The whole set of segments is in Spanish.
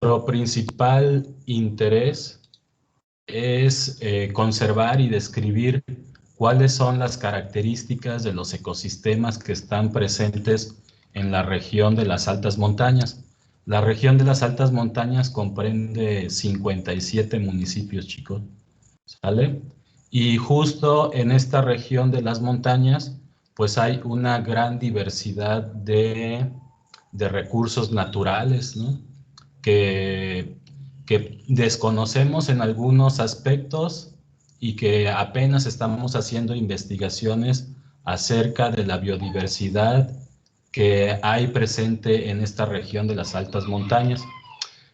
Nuestro principal interés es conservar y describir cuáles son las características de los ecosistemas que están presentes en la región de las altas montañas. La región de las altas montañas comprende 57 municipios, chicos, ¿sale? Y justo en esta región de las montañas, pues hay una gran diversidad de recursos naturales, ¿no? que, que desconocemos en algunos aspectos y que apenas estamos haciendo investigaciones acerca de la biodiversidad que hay presente en esta región de las altas montañas.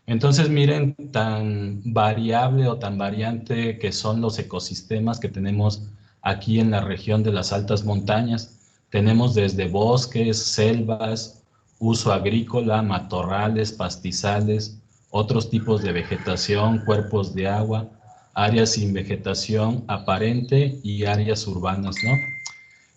Entonces, miren tan variable o tan variante que son los ecosistemas que tenemos aquí en la región de las altas montañas. Tenemos desde bosques, selvas, uso agrícola, matorrales, pastizales, otros tipos de vegetación, cuerpos de agua, áreas sin vegetación aparente y áreas urbanas, ¿no?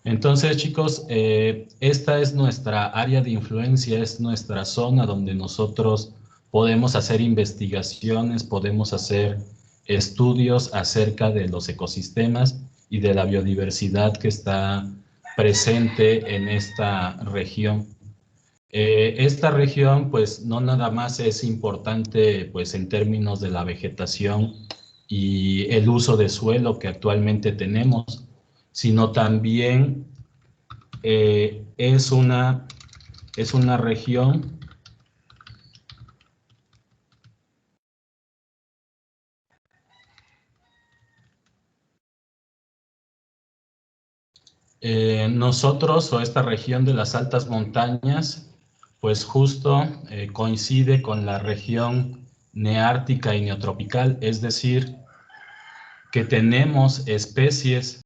Entonces, chicos, esta es nuestra área de influencia, es nuestra zona donde nosotros podemos hacer investigaciones, podemos hacer estudios acerca de los ecosistemas y de la biodiversidad que está presente en esta región. Esta región, pues, no nada más es importante, pues, en términos de la vegetación y el uso de suelo que actualmente tenemos, sino también es una región nosotros o esta región de las altas montañas, pues justo coincide con la región neártica y neotropical, es decir, que tenemos especies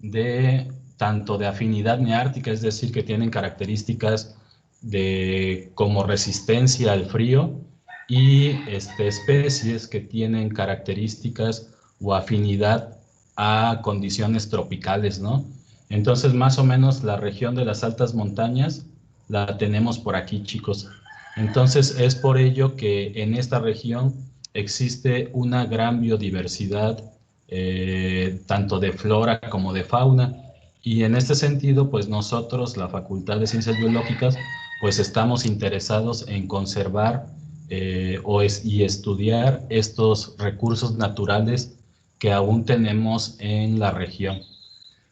de tanto de afinidad neártica, es decir, que tienen características de como resistencia al frío, y especies que tienen características o afinidad a condiciones tropicales, ¿no? Entonces, más o menos la región de las altas montañas la tenemos por aquí, chicos. Entonces, es por ello que en esta región existe una gran biodiversidad, tanto de flora como de fauna. Y en este sentido, pues nosotros, la Facultad de Ciencias Biológicas, pues estamos interesados en conservar y estudiar estos recursos naturales que aún tenemos en la región.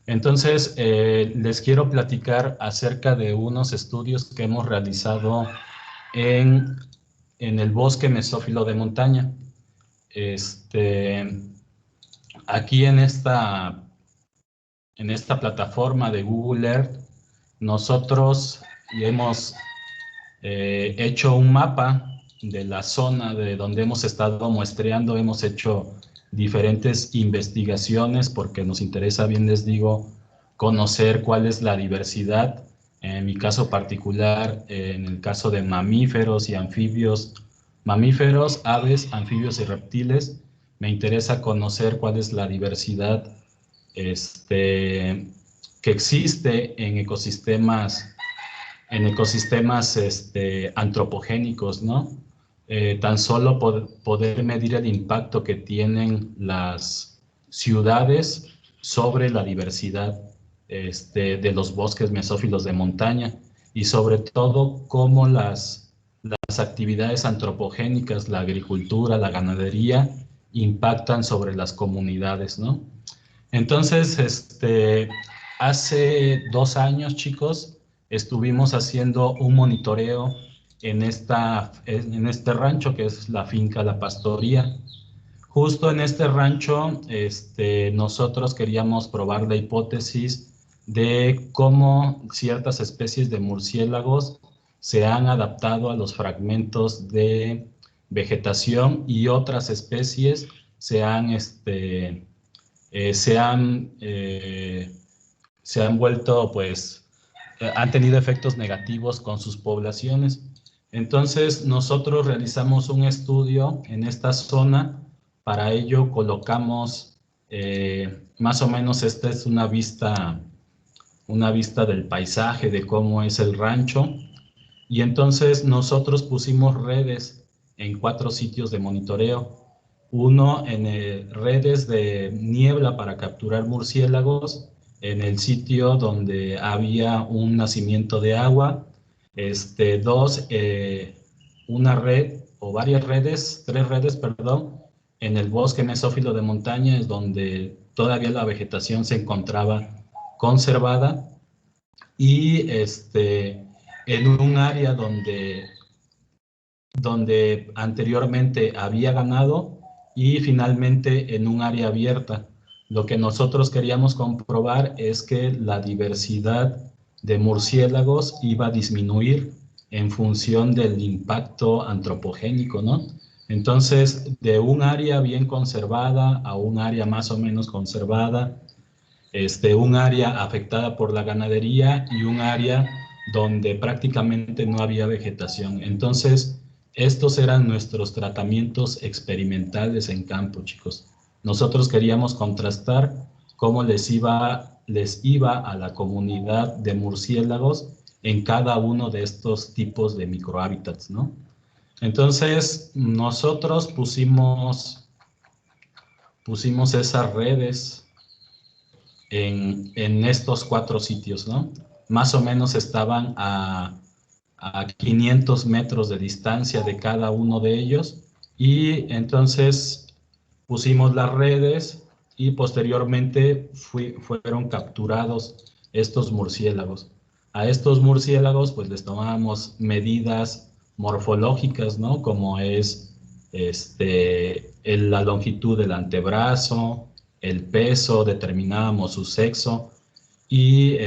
Entonces, les quiero platicar acerca de unos estudios que hemos realizado en, el bosque mesófilo de montaña. Aquí en esta plataforma de Google Earth, nosotros hemos hecho un mapa de la zona de donde hemos estado muestreando, hemos hecho diferentes investigaciones porque nos interesa, bien les digo, conocer cuál es la diversidad, en mi caso particular, en el caso de mamíferos y anfibios, mamíferos, aves, anfibios y reptiles. Me interesa conocer cuál es la diversidad que existe en ecosistemas antropogénicos, ¿no? Tan solo poder medir el impacto que tienen las ciudades sobre la diversidad de los bosques mesófilos de montaña, y sobre todo cómo las actividades antropogénicas, la agricultura, la ganadería, impactan sobre las comunidades, ¿no? Entonces, hace 2 años, chicos, estuvimos haciendo un monitoreo en este rancho que es la finca La Pastoría. Justo en este rancho, nosotros queríamos probar la hipótesis de cómo ciertas especies de murciélagos se han adaptado a los fragmentos de vegetación y otras especies se han, se han vuelto, pues, han tenido efectos negativos con sus poblaciones. Entonces, nosotros realizamos un estudio en esta zona. Para ello colocamos, más o menos, esta es una vista del paisaje, de cómo es el rancho. Y entonces nosotros pusimos redes en 4 sitios de monitoreo. Uno en redes de niebla para capturar murciélagos, en el sitio donde había un nacimiento de agua. Dos, una red o varias redes, 3 redes, perdón, en el bosque mesófilo de montaña, es donde todavía la vegetación se encontraba conservada, y en un área donde anteriormente había ganado, y finalmente en un área abierta. Lo que nosotros queríamos comprobar es que la diversidad de murciélagos iba a disminuir en función del impacto antropogénico, ¿no? Entonces, de un área bien conservada a un área más o menos conservada, un área afectada por la ganadería y un área donde prácticamente no había vegetación. Entonces, estos eran nuestros tratamientos experimentales en campo, chicos. Nosotros queríamos contrastar cómo les iba a la comunidad de murciélagos en cada uno de estos tipos de microhábitats, ¿no? Entonces, nosotros pusimos esas redes en estos 4 sitios, ¿no? Más o menos estaban a 500 metros de distancia de cada uno de ellos, y entonces pusimos las redes y posteriormente fueron capturados estos murciélagos. A estos murciélagos pues les tomábamos medidas morfológicas, ¿no? Como es la longitud del antebrazo, el peso, determinábamos su sexo, y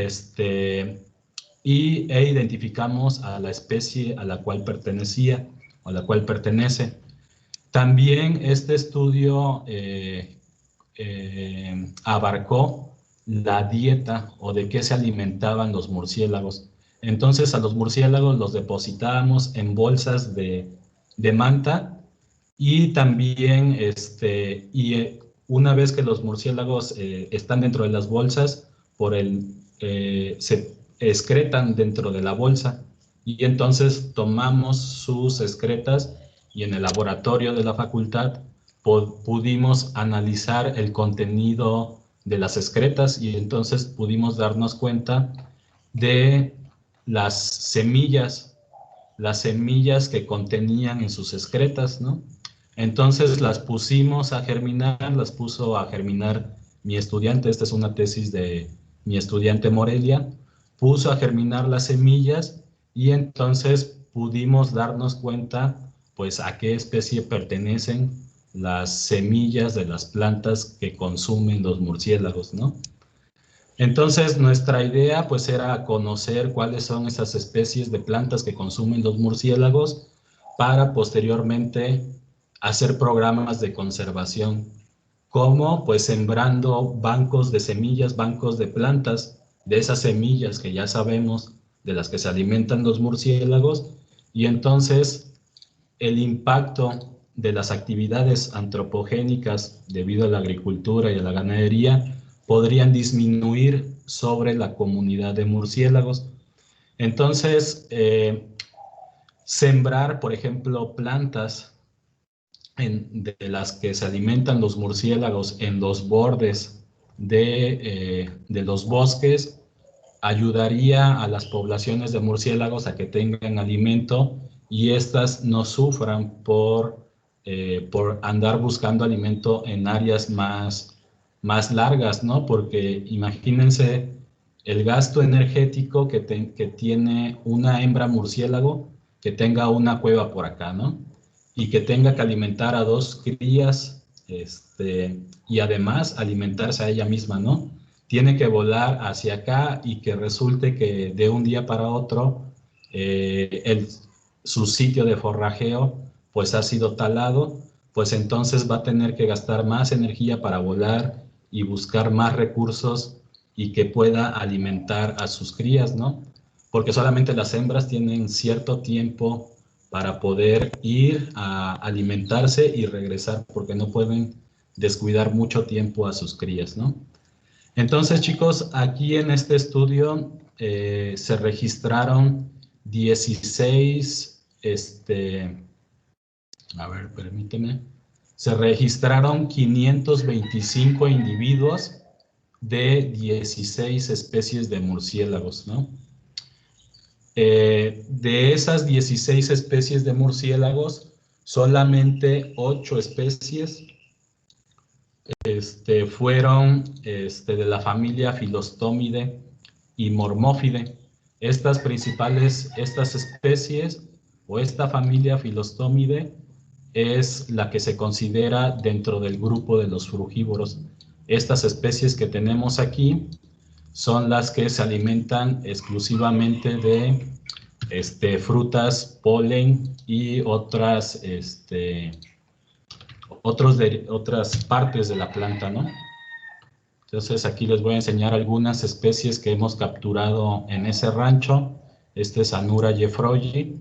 identificamos a la especie a la cual pertenecía o a la cual pertenece. También este estudio abarcó la dieta o de qué se alimentaban los murciélagos. Entonces a los murciélagos los depositábamos en bolsas de manta, y también una vez que los murciélagos están dentro de las bolsas, se excretan dentro de la bolsa, y entonces tomamos sus excretas, y en el laboratorio de la facultad pudimos analizar el contenido de las excretas, y entonces pudimos darnos cuenta de las semillas que contenían en sus excretas, ¿no? Entonces las pusimos a germinar, las puso a germinar mi estudiante. Esta es una tesis de mi estudiante Morelia. Puso a germinar las semillas, y entonces pudimos darnos cuenta pues a qué especie pertenecen las semillas de las plantas que consumen los murciélagos, ¿no? Entonces nuestra idea pues era conocer cuáles son esas especies de plantas que consumen los murciélagos, para posteriormente hacer programas de conservación, como pues sembrando bancos de semillas, bancos de plantas, de esas semillas que ya sabemos de las que se alimentan los murciélagos, y entonces el impacto de las actividades antropogénicas debido a la agricultura y a la ganadería podrían disminuir sobre la comunidad de murciélagos. Entonces, sembrar, por ejemplo, plantas de las que se alimentan los murciélagos en los bordes de los bosques ayudaría a las poblaciones de murciélagos a que tengan alimento, y éstas no sufran por andar buscando alimento en áreas más largas, ¿no? Porque imagínense el gasto energético que tiene una hembra murciélago que tenga una cueva por acá, ¿no? Y que tenga que alimentar a 2 crías, y además alimentarse a ella misma, ¿no? Tiene que volar hacia acá, y que resulte que de un día para otro su sitio de forrajeo pues ha sido talado, pues entonces va a tener que gastar más energía para volar y buscar más recursos, y que pueda alimentar a sus crías, ¿no? Porque solamente las hembras tienen cierto tiempo para poder ir a alimentarse y regresar, porque no pueden descuidar mucho tiempo a sus crías, ¿no? Entonces, chicos, aquí en este estudio se registraron 16 A ver, permíteme. Se registraron 525 individuos de 16 especies de murciélagos, ¿no? De esas 16 especies de murciélagos, solamente 8 especies fueron de la familia Philostomide y Mormófide. Estas especies o esta familia Philostomide es la que se considera dentro del grupo de los frugívoros. Estas especies que tenemos aquí son las que se alimentan exclusivamente de frutas, polen y otras partes de la planta, ¿no? Entonces aquí les voy a enseñar algunas especies que hemos capturado en ese rancho. Este es Anura jeffroyi.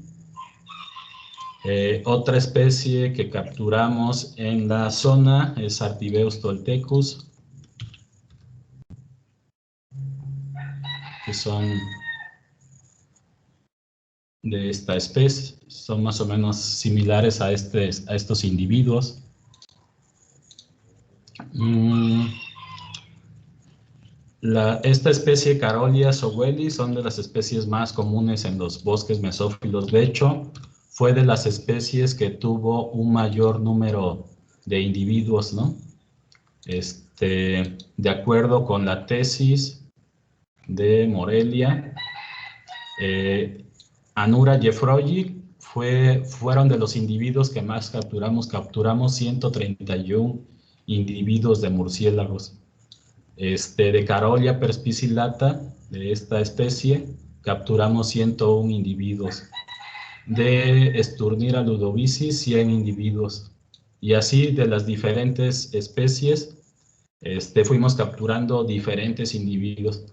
Otra especie que capturamos en la zona es Artibeus toltecus, que son de esta especie, son más o menos similares a estos individuos. Esta especie Carolia sowelli son de las especies más comunes en los bosques mesófilos. De hecho, fue de las especies que tuvo un mayor número de individuos, ¿no? De acuerdo con la tesis de Morelia, Anura jeffroyi fueron de los individuos que más capturamos. Capturamos 131 individuos de murciélagos. De Carolia perspicillata, de esta especie, capturamos 101 individuos. De Sturnira ludovici, 100 individuos. Y así de las diferentes especies, fuimos capturando diferentes individuos.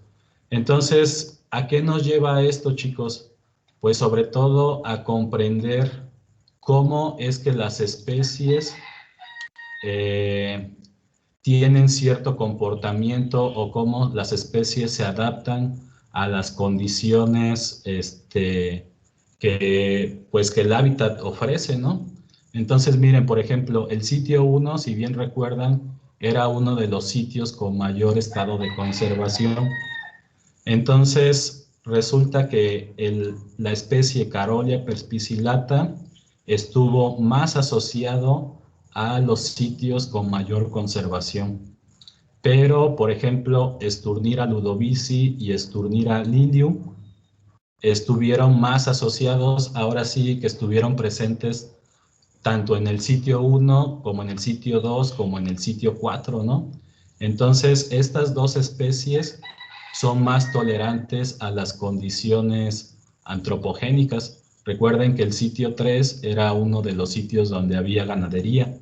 Entonces, ¿a qué nos lleva esto, chicos? Pues sobre todo a comprender cómo es que las especies tienen cierto comportamiento o cómo las especies se adaptan a las condiciones que el hábitat ofrece, ¿no? Entonces, miren, por ejemplo, el sitio 1, si bien recuerdan, era uno de los sitios con mayor estado de conservación. Entonces, resulta que la especie Carolia perspicillata estuvo más asociado a los sitios con mayor conservación. Pero, por ejemplo, Sturnira ludovici y Sturnira lilium estuvieron más asociados, ahora sí que estuvieron presentes tanto en el sitio 1 como en el sitio 2 como en el sitio 4, ¿no? Entonces, estas dos especies son más tolerantes a las condiciones antropogénicas. Recuerden que el sitio 3 era uno de los sitios donde había ganadería.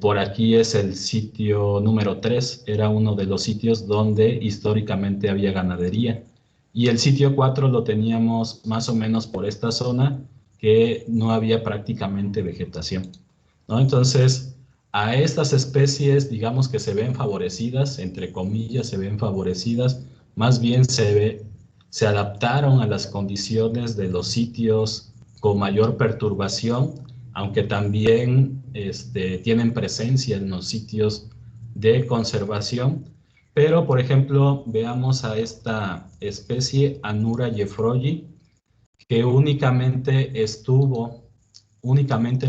Por aquí es el sitio número 3, era uno de los sitios donde históricamente había ganadería. Y el sitio 4 lo teníamos más o menos por esta zona, que no había prácticamente vegetación, ¿no? Entonces, a estas especies, digamos que se ven favorecidas, entre comillas, se ven favorecidas, más bien se adaptaron a las condiciones de los sitios con mayor perturbación, aunque también tienen presencia en los sitios de conservación. Pero, por ejemplo, veamos a esta especie Anura jeffroyi, que únicamente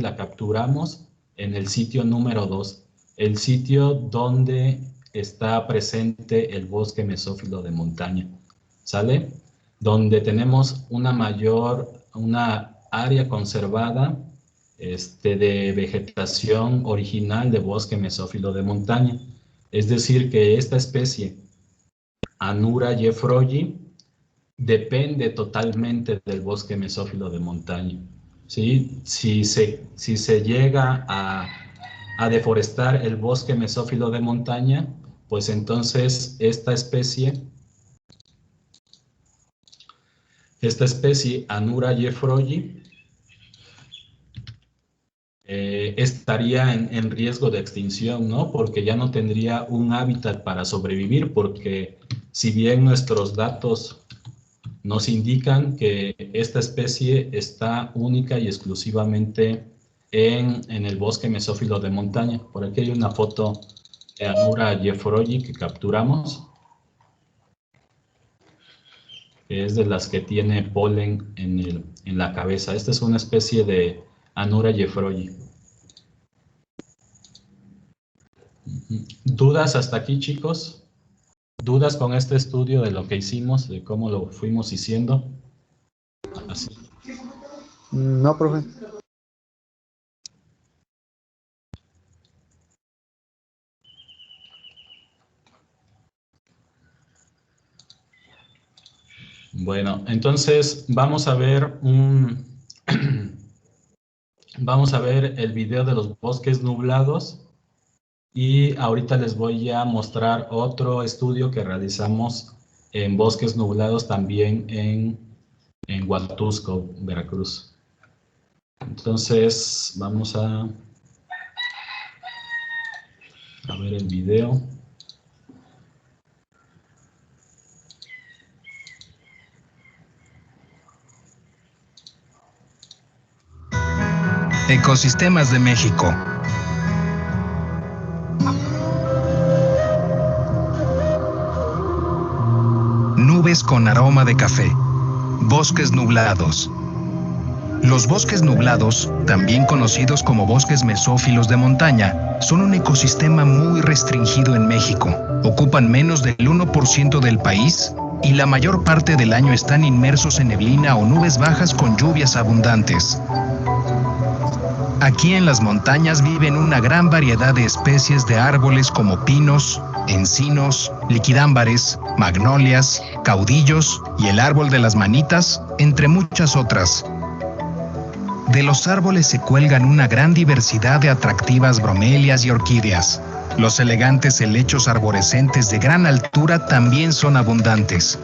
la capturamos en el sitio número 2, el sitio donde está presente el bosque mesófilo de montaña, ¿sale? Donde tenemos una área conservada de vegetación original de bosque mesófilo de montaña. Es decir, que esta especie, Anura jeffroyi, depende totalmente del bosque mesófilo de montaña, ¿sí? Si se llega a deforestar el bosque mesófilo de montaña, pues entonces esta especie, Anura jeffroyi, estaría en riesgo de extinción, ¿no? Porque ya no tendría un hábitat para sobrevivir, porque si bien nuestros datos nos indican que esta especie está única y exclusivamente en el bosque mesófilo de montaña. Por aquí hay una foto de Anura jeffroyi que capturamos, que es de las que tiene polen en la cabeza. Esta es una especie de Anura jeffroyi. ¿Dudas hasta aquí, chicos? ¿Dudas con este estudio de lo que hicimos, de cómo lo fuimos haciendo? Así. No, profe. Bueno, entonces vamos a ver vamos a ver el video de los bosques nublados y ahorita les voy a mostrar otro estudio que realizamos en bosques nublados también en Huatusco, Veracruz. Entonces vamos a ver el video. Ecosistemas de México. Nubes con aroma de café. Bosques nublados. Los bosques nublados, también conocidos como bosques mesófilos de montaña, son un ecosistema muy restringido en México. Ocupan menos del 1% del país y la mayor parte del año están inmersos en neblina o nubes bajas con lluvias abundantes. Aquí en las montañas viven una gran variedad de especies de árboles como pinos, encinos, liquidámbares, magnolias, caudillos y el árbol de las manitas, entre muchas otras. De los árboles se cuelgan una gran diversidad de atractivas bromelias y orquídeas. Los elegantes helechos arborescentes de gran altura también son abundantes.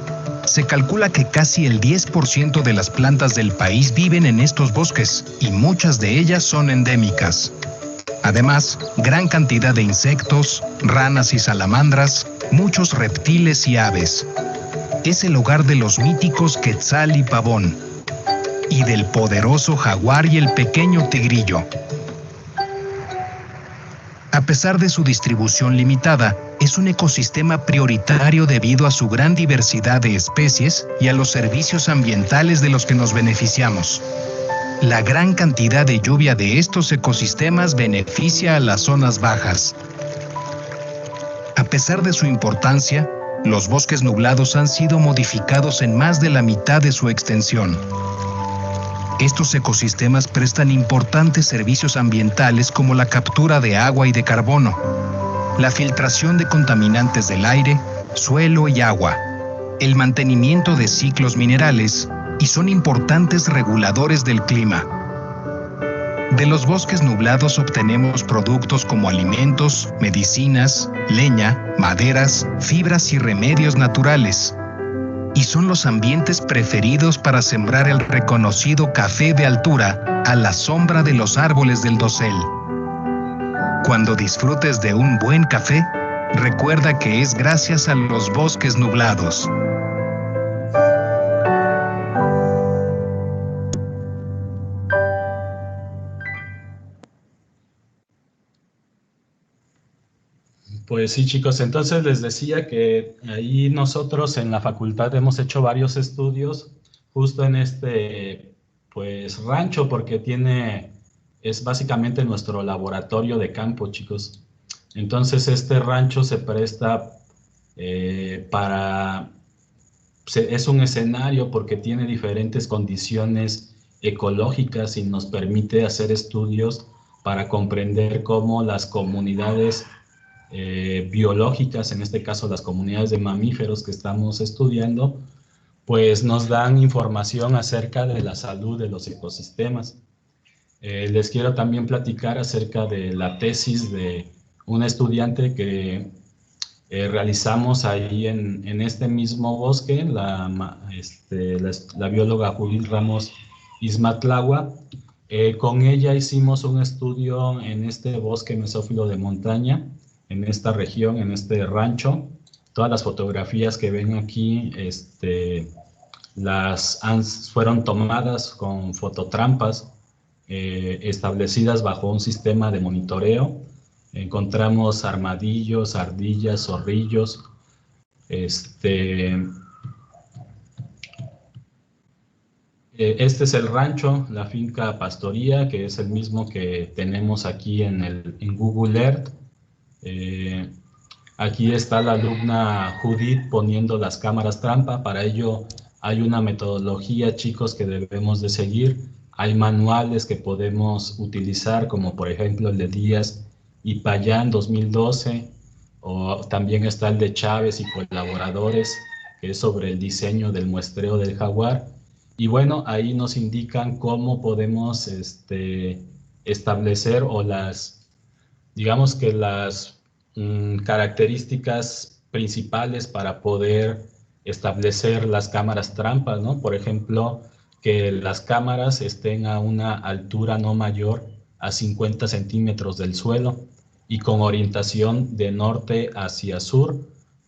Se calcula que casi el 10% de las plantas del país viven en estos bosques y muchas de ellas son endémicas. Además, gran cantidad de insectos, ranas y salamandras, muchos reptiles y aves. Es el hogar de los míticos quetzal y pavón, y del poderoso jaguar y el pequeño tigrillo. A pesar de su distribución limitada, es un ecosistema prioritario debido a su gran diversidad de especies y a los servicios ambientales de los que nos beneficiamos. La gran cantidad de lluvia de estos ecosistemas beneficia a las zonas bajas. A pesar de su importancia, los bosques nublados han sido modificados en más de la mitad de su extensión. Estos ecosistemas prestan importantes servicios ambientales como la captura de agua y de carbono, la filtración de contaminantes del aire, suelo y agua, el mantenimiento de ciclos minerales y son importantes reguladores del clima. De los bosques nublados obtenemos productos como alimentos, medicinas, leña, maderas, fibras y remedios naturales. Y son los ambientes preferidos para sembrar el reconocido café de altura a la sombra de los árboles del dosel. Cuando disfrutes de un buen café, recuerda que es gracias a los bosques nublados. Pues sí, chicos, entonces les decía que ahí nosotros en la facultad hemos hecho varios estudios justo en este, pues, rancho, porque es básicamente nuestro laboratorio de campo, chicos. Entonces este rancho se presta es un escenario porque tiene diferentes condiciones ecológicas y nos permite hacer estudios para comprender cómo las comunidades biológicas, en este caso las comunidades de mamíferos que estamos estudiando, pues nos dan información acerca de la salud de los ecosistemas. Les quiero también platicar acerca de la tesis de un estudiante que realizamos ahí en este mismo bosque, la bióloga Judith Ramos Ismatlagua. Con ella hicimos un estudio en este bosque mesófilo de montaña, en esta región, en este rancho. Todas las fotografías que ven aquí fueron tomadas con fototrampas establecidas bajo un sistema de monitoreo. Encontramos armadillos, ardillas, zorrillos. Este es el rancho, la finca Pastoría, que es el mismo que tenemos aquí en Google Earth. Aquí está la alumna Judith poniendo las cámaras trampa. Para ello hay una metodología, chicos, que debemos de seguir. Hay manuales que podemos utilizar, como por ejemplo el de Díaz y Payán 2012, o también está el de Chávez y colaboradores, que es sobre el diseño del muestreo del jaguar. Y bueno, ahí nos indican cómo podemos establecer o digamos que las características principales para poder establecer las cámaras trampas, ¿no? Por ejemplo, que las cámaras estén a una altura no mayor a 50 centímetros del suelo y con orientación de norte hacia sur,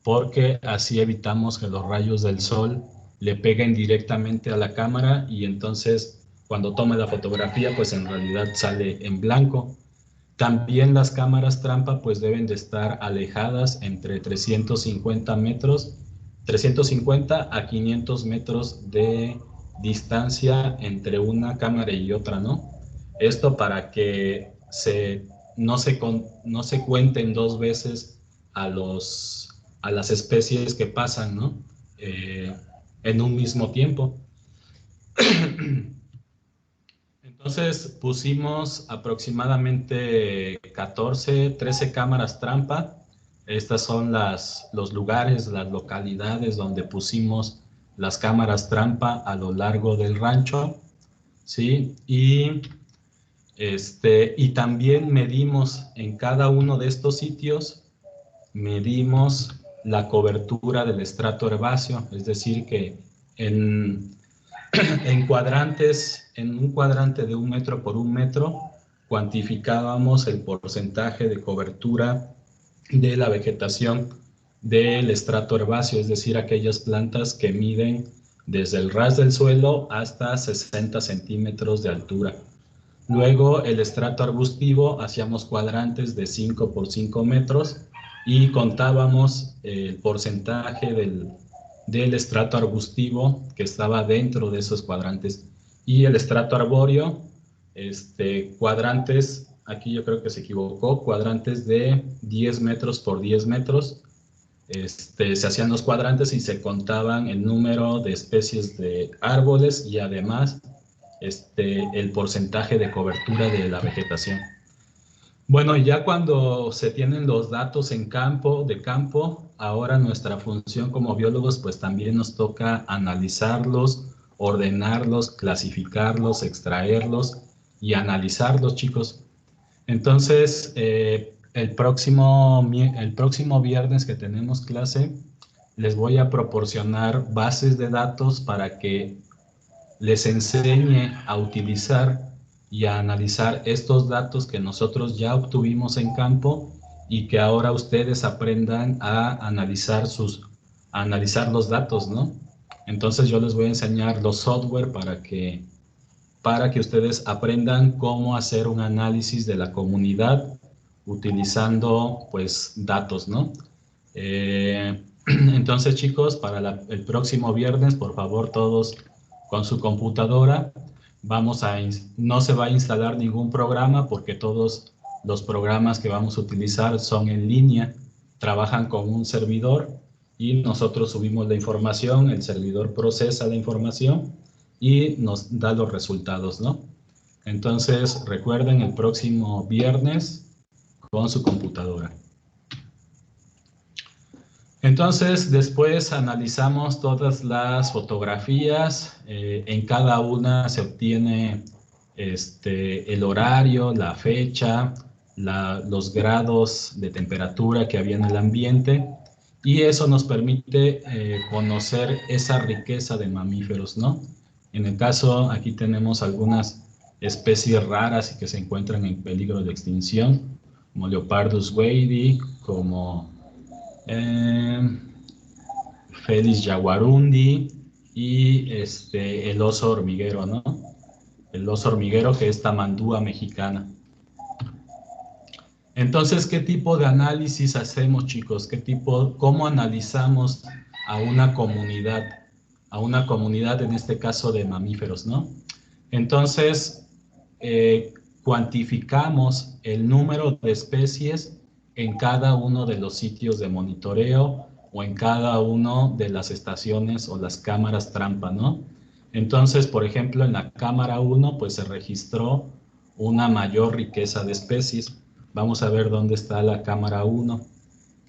porque así evitamos que los rayos del sol le peguen directamente a la cámara y entonces cuando tome la fotografía pues en realidad sale en blanco. También las cámaras trampa pues deben de estar alejadas entre 350 a 500 metros de distancia entre una cámara y otra, ¿no? Esto para que no se cuenten dos veces a las especies que pasan, ¿no? En un mismo tiempo. Entonces pusimos aproximadamente 14, 13 cámaras trampa. Estas son los lugares, las localidades donde pusimos las cámaras trampa a lo largo del rancho, ¿sí? Y también medimos en cada uno de estos sitios, medimos la cobertura del estrato herbáceo, es decir que en cuadrantes, en un cuadrante de 1 metro por 1 metro, cuantificábamos el porcentaje de cobertura de la vegetación del estrato herbáceo, es decir, aquellas plantas que miden desde el ras del suelo hasta 60 centímetros de altura. Luego, el estrato arbustivo, hacíamos cuadrantes de 5 por 5 metros y contábamos el porcentaje del estrato arbustivo que estaba dentro de esos cuadrantes. Y el estrato arbóreo, cuadrantes, aquí yo creo que se equivocó, cuadrantes de 10 metros por 10 metros. Se hacían los cuadrantes y se contaban el número de especies de árboles y además el porcentaje de cobertura de la vegetación. Bueno, ya cuando se tienen los datos de campo, ahora nuestra función como biólogos, pues también nos toca analizarlos, ordenarlos, clasificarlos, extraerlos y analizarlos, chicos. Entonces, el próximo viernes que tenemos clase, les voy a proporcionar bases de datos para que les enseñe a utilizar y a analizar estos datos que nosotros ya obtuvimos en campo y que ahora ustedes aprendan a analizar los datos, ¿no? Entonces yo les voy a enseñar los software para que ustedes aprendan cómo hacer un análisis de la comunidad utilizando, pues, datos, ¿no? Entonces, chicos, para el próximo viernes, por favor, todos con su computadora, no se va a instalar ningún programa porque todos los programas que vamos a utilizar son en línea, trabajan con un servidor y nosotros subimos la información, el servidor procesa la información y nos da los resultados, ¿no? Entonces, recuerden el próximo viernes con su computadora. Entonces, después analizamos todas las fotografías. En cada una se obtiene el horario, la fecha, los grados de temperatura que había en el ambiente. Y eso nos permite conocer esa riqueza de mamíferos, ¿no? En el caso, aquí tenemos algunas especies raras y que se encuentran en peligro de extinción, como Leopardus wadey, como Felis jaguarundi, y el oso hormiguero, ¿no? El oso hormiguero, que es Tamandúa mexicana. Entonces, ¿qué tipo de análisis hacemos, chicos? ¿Cómo analizamos a una comunidad? A una comunidad, en este caso, de mamíferos, ¿no? Entonces, cuantificamos el número de especies en cada uno de los sitios de monitoreo o en cada uno de las estaciones o las cámaras trampa, ¿no? Entonces, por ejemplo, en la cámara 1, pues se registró una mayor riqueza de especies. Vamos a ver dónde está la cámara 1.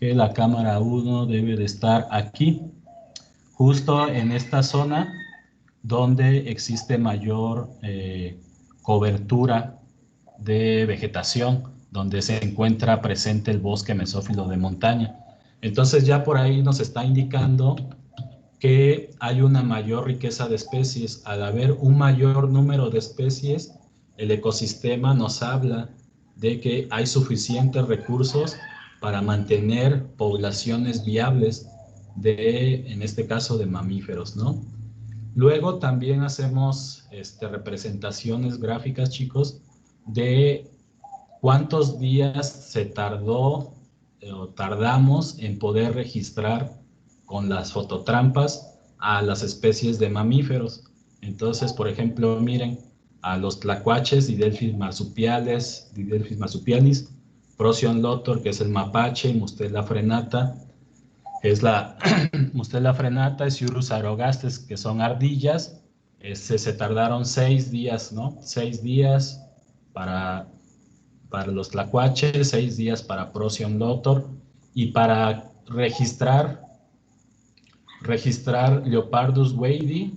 Que la cámara 1 debe de estar aquí, justo en esta zona donde existe mayor cobertura de vegetación, donde se encuentra presente el bosque mesófilo de montaña. Entonces ya por ahí nos está indicando que hay una mayor riqueza de especies. Al haber un mayor número de especies, el ecosistema nos habla de que hay suficientes recursos para mantener poblaciones viables en este caso, de mamíferos, ¿no? Luego también hacemos representaciones gráficas, chicos, de cuántos días se tardó o tardamos en poder registrar con las fototrampas a las especies de mamíferos. Entonces, por ejemplo, miren, a los tlacuaches, Didelphis marsupialis, Procyon lotor, que es el mapache, Mustela frenata, que es la Mustela frenata, Sciurus aerogastes, que son ardillas. Se tardaron 6 días, ¿no? 6 días para los tlacuaches, 6 días para Procyon lotor, y para registrar Leopardus wadii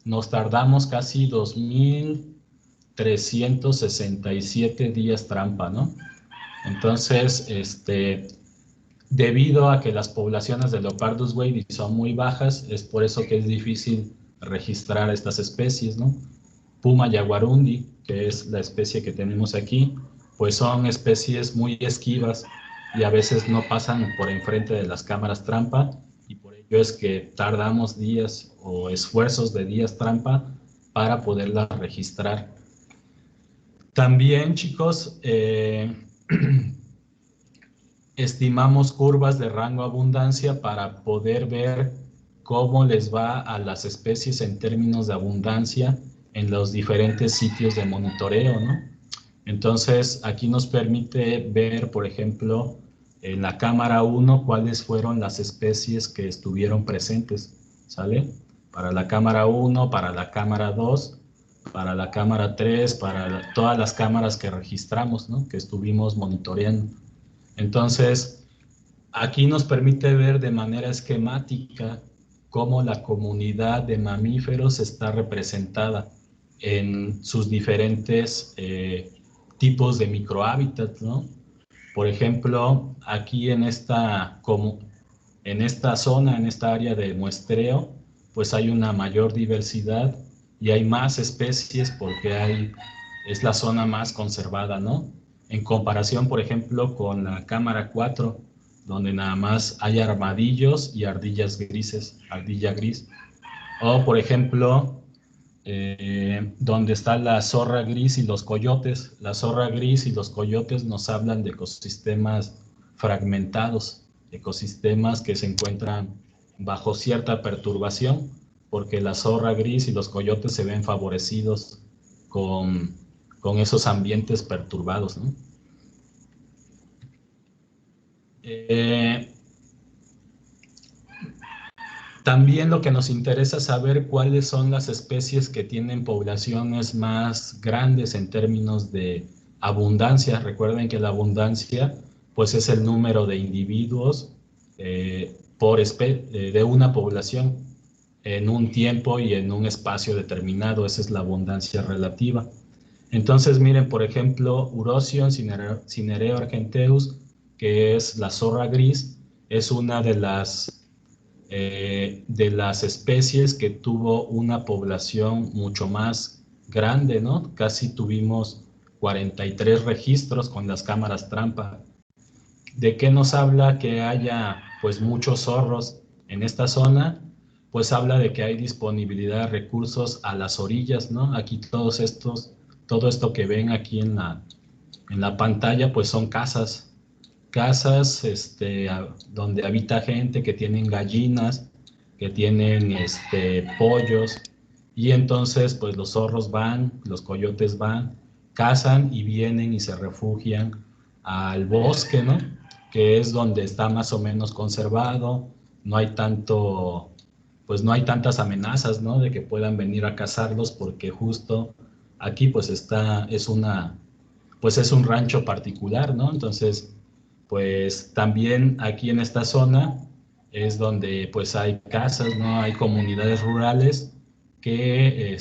nos tardamos casi 2,367 días trampa, ¿no? Entonces, debido a que las poblaciones de Leopardus wadii son muy bajas, es por eso que es difícil registrar estas especies, ¿no? Puma jaguarundi, que es la especie que tenemos aquí, pues son especies muy esquivas y a veces no pasan por enfrente de las cámaras trampa, y por ello es que tardamos días o esfuerzos de días trampa para poderla registrar. También, chicos, estimamos curvas de rango abundancia para poder ver cómo les va a las especies en términos de abundancia en los diferentes sitios de monitoreo, ¿no? Entonces, aquí nos permite ver, por ejemplo, en la cámara 1, cuáles fueron las especies que estuvieron presentes, ¿sale? Para la cámara 1, para la cámara 2, para la cámara 3, para todas las cámaras que registramos, ¿no? Que estuvimos monitoreando. Entonces, aquí nos permite ver de manera esquemática cómo la comunidad de mamíferos está representada en sus diferentes tipos de microhábitats, ¿no? Por ejemplo, aquí en esta zona, en esta área de muestreo, pues hay una mayor diversidad y hay más especies porque es la zona más conservada, ¿no? En comparación, por ejemplo, con la cámara 4, donde nada más hay armadillos y ardillas grises, ardilla gris. O, por ejemplo, donde está la zorra gris y los coyotes. La zorra gris y los coyotes nos hablan de ecosistemas fragmentados, ecosistemas que se encuentran bajo cierta perturbación, porque la zorra gris y los coyotes se ven favorecidos con esos ambientes perturbados, ¿no? También lo que nos interesa es saber cuáles son las especies que tienen poblaciones más grandes en términos de abundancia. Recuerden que la abundancia, pues, es el número de individuos de una población en un tiempo y en un espacio determinado. Esa es la abundancia relativa. Entonces, miren, por ejemplo, Urocyon cinereo argenteus, que es la zorra gris, es una de las especies que tuvo una población mucho más grande, ¿no? Casi tuvimos 43 registros con las cámaras trampa. ¿De qué nos habla que haya, pues, muchos zorros en esta zona? pues habla de que hay disponibilidad de recursos a las orillas, ¿no? Aquí todo esto que ven aquí en la pantalla, pues son casas, donde habita gente, que tienen gallinas, que tienen pollos, y entonces pues los zorros van, los coyotes van, cazan y vienen y se refugian al bosque, ¿no? Que es donde está más o menos conservado, no hay pues no hay tantas amenazas, ¿no? De que puedan venir a cazarlos, porque justo aquí pues pues es un rancho particular, ¿no? Entonces, pues también aquí en esta zona es donde pues hay casas, ¿no? Hay comunidades rurales que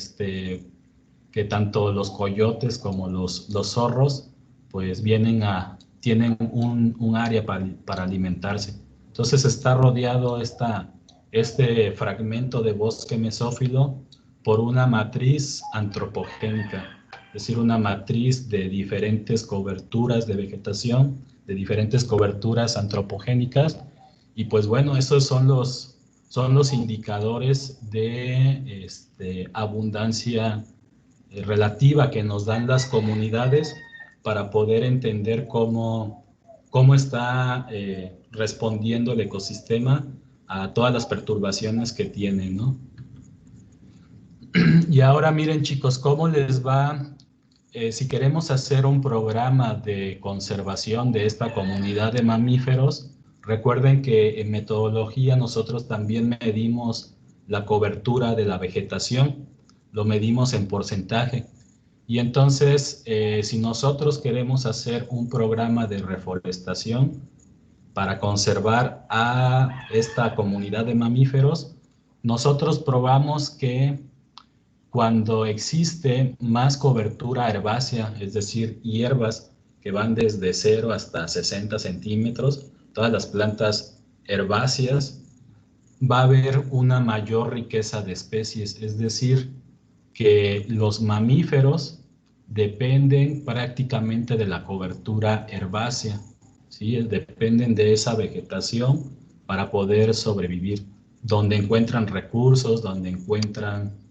tanto los coyotes como los zorros pues tienen un área para alimentarse. Entonces está rodeado este fragmento de bosque mesófilo por una matriz antropogénica, es decir, una matriz de diferentes coberturas de vegetación, de diferentes coberturas antropogénicas, y pues bueno, esos son los indicadores de abundancia relativa que nos dan las comunidades para poder entender cómo está respondiendo el ecosistema a todas las perturbaciones que tiene, ¿no? Y ahora miren, chicos, cómo les va si queremos hacer un programa de conservación de esta comunidad de mamíferos. Recuerden que en metodología nosotros también medimos la cobertura de la vegetación, lo medimos en porcentaje. Y entonces, si nosotros queremos hacer un programa de reforestación para conservar a esta comunidad de mamíferos, nosotros probamos que cuando existe más cobertura herbácea, es decir, hierbas que van desde 0 hasta 60 centímetros, todas las plantas herbáceas, va a haber una mayor riqueza de especies, es decir, que los mamíferos dependen prácticamente de la cobertura herbácea, ¿sí? Dependen de esa vegetación para poder sobrevivir, donde encuentran recursos, donde encuentran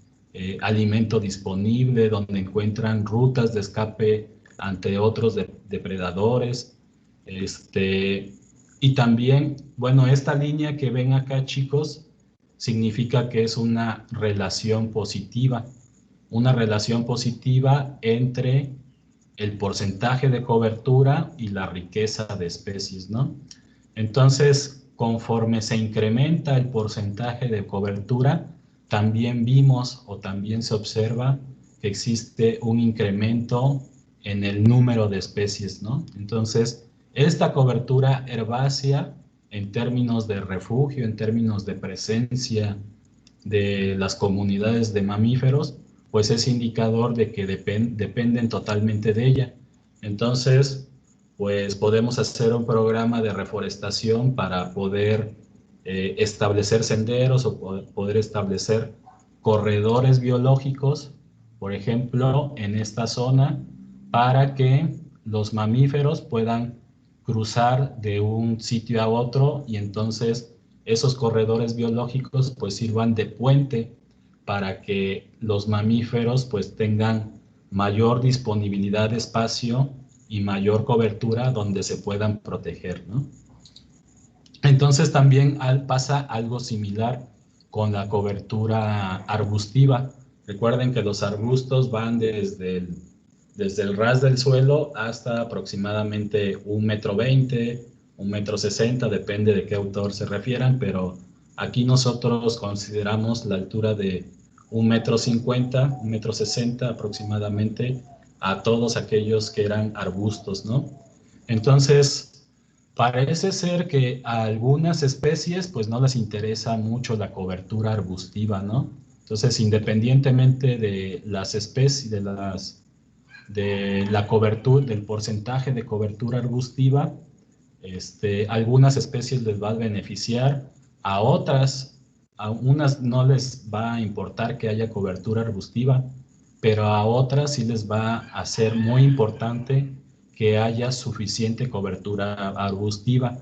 alimento disponible, donde encuentran rutas de escape ante otros depredadores. Y también, bueno, esta línea que ven acá, chicos, significa que es una relación positiva entre el porcentaje de cobertura y la riqueza de especies, ¿no? Entonces, conforme se incrementa el porcentaje de cobertura, también vimos o también se observa que existe un incremento en el número de especies, ¿no? Entonces, esta cobertura herbácea, en términos de refugio, en términos de presencia de las comunidades de mamíferos, pues es indicador de que dependen totalmente de ella. Entonces, pues podemos hacer un programa de reforestación para poder establecer senderos o poder establecer corredores biológicos, por ejemplo, en esta zona, para que los mamíferos puedan cruzar de un sitio a otro, y entonces esos corredores biológicos pues sirvan de puente para que los mamíferos pues tengan mayor disponibilidad de espacio y mayor cobertura donde se puedan proteger, ¿no? Entonces también pasa algo similar con la cobertura arbustiva. Recuerden que los arbustos van desde el ras del suelo hasta aproximadamente 1,20 m, 1,60 m, depende de qué autor se refieran, pero aquí nosotros consideramos la altura de 1,50 m, 1,60 m aproximadamente a todos aquellos que eran arbustos, ¿no? Entonces, parece ser que a algunas especies pues no les interesa mucho la cobertura arbustiva, ¿no? Entonces, independientemente de las especies, de la cobertura, del porcentaje de cobertura arbustiva, algunas especies les va a beneficiar, a unas no les va a importar que haya cobertura arbustiva, pero a otras sí les va a ser muy importante que haya suficiente cobertura arbustiva.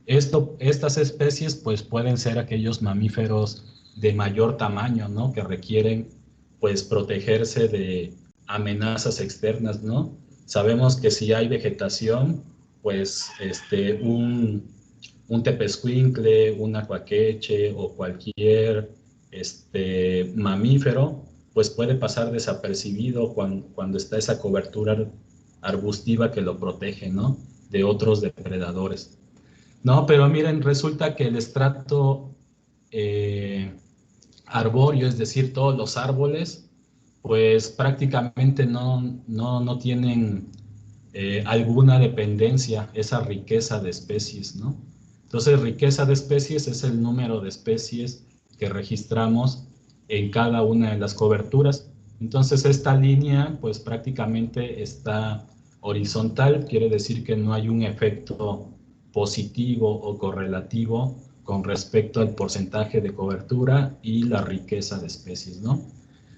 Estas especies pues pueden ser aquellos mamíferos de mayor tamaño, ¿no? Que requieren, pues, protegerse de amenazas externas, ¿no? Sabemos que si hay vegetación, pues, un tepezcuincle, un acuaqueche o cualquier mamífero, pues puede pasar desapercibido cuando está esa cobertura arbustiva que lo protege, ¿no? De otros depredadores. No, pero miren, resulta que el estrato arbóreo, es decir, todos los árboles, pues prácticamente no tienen alguna dependencia, esa riqueza de especies, ¿no? Entonces, riqueza de especies es el número de especies que registramos en cada una de las coberturas. Entonces, esta línea, pues prácticamente está horizontal, quiere decir que no hay un efecto positivo o correlativo con respecto al porcentaje de cobertura y la riqueza de especies, ¿no?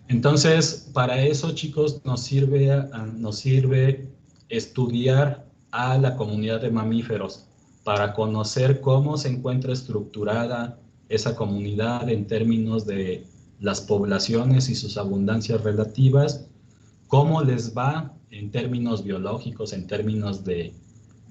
Entonces, para eso, chicos, nos sirve estudiar a la comunidad de mamíferos para conocer cómo se encuentra estructurada esa comunidad en términos de las poblaciones y sus abundancias relativas, cómo les va en términos biológicos, en términos de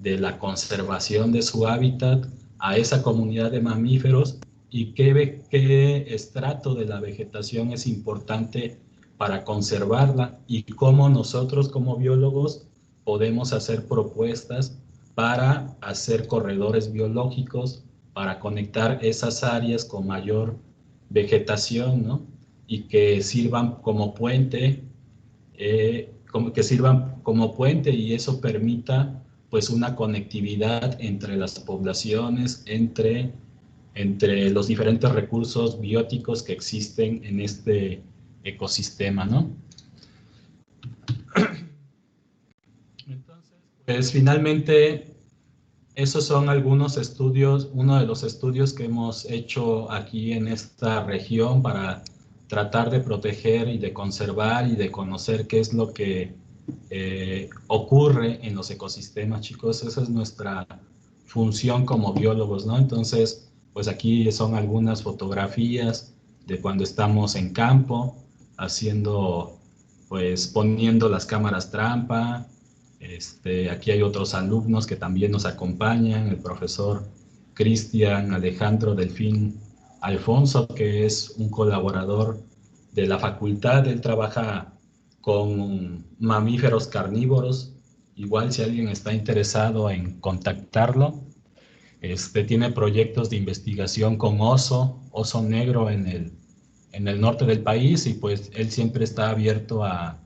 la conservación de su hábitat a esa comunidad de mamíferos y qué estrato de la vegetación es importante para conservarla y cómo nosotros como biólogos podemos hacer propuestas para hacer corredores biológicos, para conectar esas áreas con mayor vegetación, ¿no? Y que sirvan como puente, y eso permita pues una conectividad entre las poblaciones, entre los diferentes recursos bióticos que existen en este ecosistema, ¿no? Entonces, pues finalmente, esos son algunos estudios, uno de los estudios que hemos hecho aquí en esta región para tratar de proteger y de conservar y de conocer qué es lo que ocurre en los ecosistemas, chicos. Esa es nuestra función como biólogos, ¿no? Entonces, pues aquí son algunas fotografías de cuando estamos en campo, poniendo las cámaras trampa. Aquí hay otros alumnos que también nos acompañan, el profesor Cristian Alejandro Delfín Alfonso, que es un colaborador de la facultad. Él trabaja con mamíferos carnívoros. Igual si alguien está interesado en contactarlo, tiene proyectos de investigación con oso negro en el norte del país, y pues él siempre está abierto a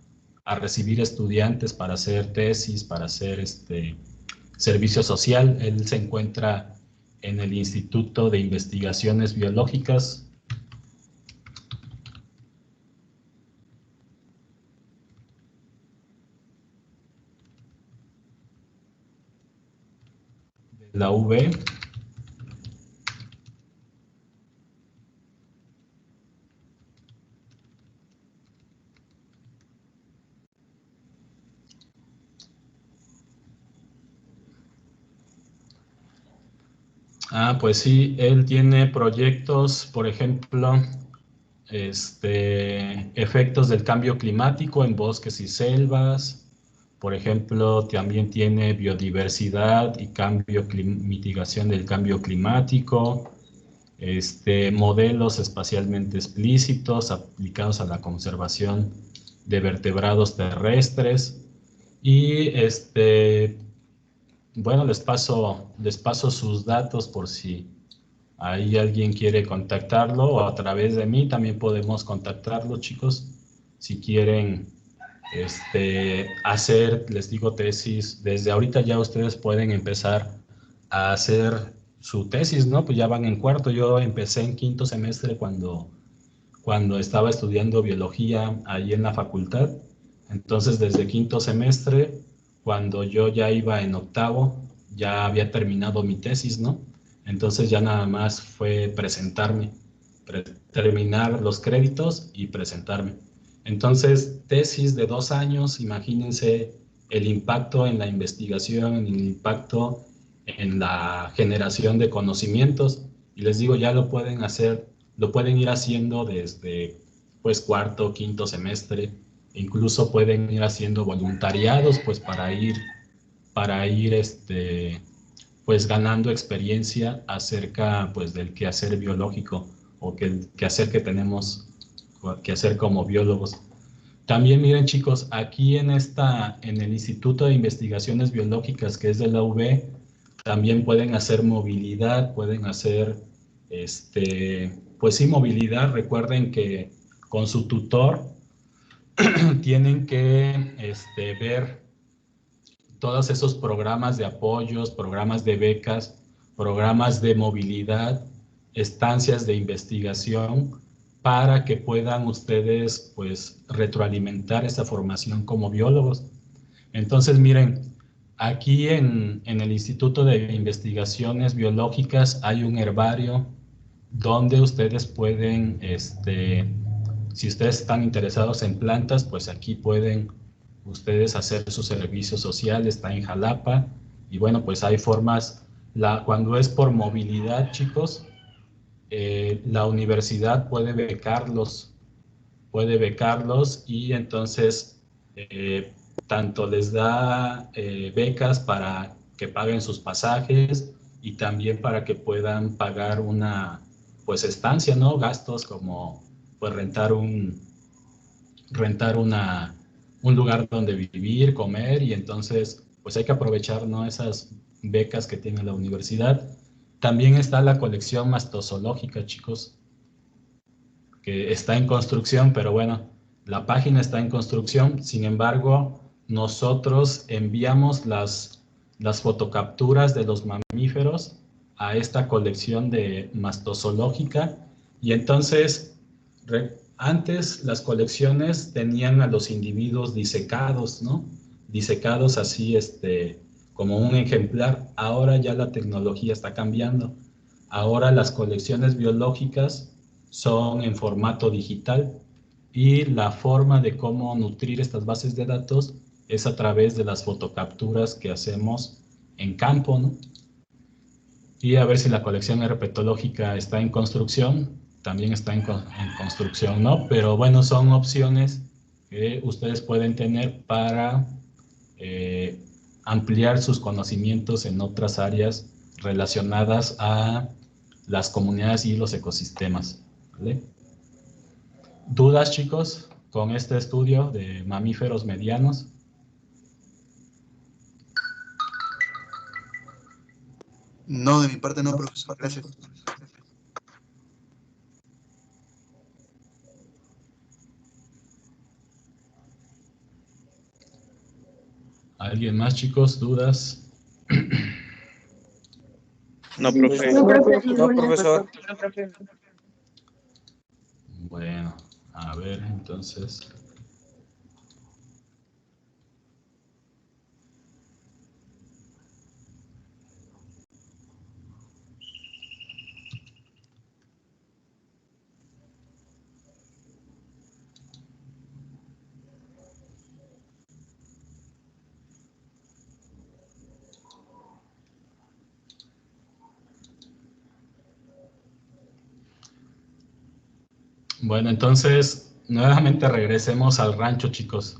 recibir estudiantes para hacer tesis, para hacer servicio social. Él se encuentra en el Instituto de Investigaciones Biológicas de la UB. Pues sí, él tiene proyectos, por ejemplo, efectos del cambio climático en bosques y selvas. Por ejemplo, también tiene biodiversidad y mitigación del cambio climático, modelos espacialmente explícitos aplicados a la conservación de vertebrados terrestres. Y bueno, les paso sus datos por si ahí alguien quiere contactarlo, o a través de mí también podemos contactarlo, chicos. Si quieren hacer, les digo, tesis, desde ahorita ya ustedes pueden empezar a hacer su tesis, ¿no? Pues ya van en cuarto. Yo empecé en quinto semestre cuando estaba estudiando biología ahí en la facultad. Entonces, desde quinto semestre, cuando yo ya iba en octavo, ya había terminado mi tesis, ¿no? Entonces ya nada más fue presentarme, terminar los créditos y presentarme. Entonces, tesis de 2 años, imagínense el impacto en la investigación, el impacto en la generación de conocimientos. Y les digo, ya lo pueden hacer lo pueden ir haciendo desde pues cuarto, quinto semestre, incluso pueden ir haciendo voluntariados pues para ir pues ganando experiencia acerca pues del quehacer biológico o que el quehacer que tenemos que hacer como biólogos. También miren chicos, aquí en el Instituto de Investigaciones Biológicas, que es de la UB, también pueden hacer movilidad, pueden hacer, pues sí, movilidad. Recuerden que con su tutor tienen que ver todos esos programas de apoyos, programas de becas, programas de movilidad, estancias de investigación, para que puedan ustedes pues retroalimentar esa formación como biólogos. Entonces miren, aquí en el Instituto de Investigaciones Biológicas hay un herbario donde ustedes pueden, si ustedes están interesados en plantas, pues aquí pueden ustedes hacer su servicio social, está en Jalapa, y bueno, pues hay formas, cuando es por movilidad, chicos, la universidad puede becarlos y entonces tanto les da becas para que paguen sus pasajes y también para que puedan pagar una pues estancia, ¿no? Gastos como pues un lugar donde vivir, comer, y entonces pues hay que aprovechar, ¿no?, esas becas que tiene la universidad. También está la colección mastozoológica, chicos, que está en construcción, pero bueno, la página está en construcción. Sin embargo, nosotros enviamos las fotocapturas de los mamíferos a esta colección de mastozoológica, y entonces antes las colecciones tenían a los individuos disecados, ¿no? Disecados así, como un ejemplar. Ahora ya la tecnología está cambiando. Ahora las colecciones biológicas son en formato digital, y la forma de cómo nutrir estas bases de datos es a través de las fotocapturas que hacemos en campo, ¿no? Y a ver si la colección herpetológica está en construcción, también está en construcción, ¿no? Pero bueno, son opciones que ustedes pueden tener para ampliar sus conocimientos en otras áreas relacionadas a las comunidades y los ecosistemas, ¿vale? ¿Dudas, chicos, con este estudio de mamíferos medianos? No, de mi parte no, profesor. Gracias. ¿Alguien más, chicos? ¿Dudas? No, profe. No, profesor. Bueno, a ver, entonces. Bueno, entonces, nuevamente regresemos al rancho, chicos.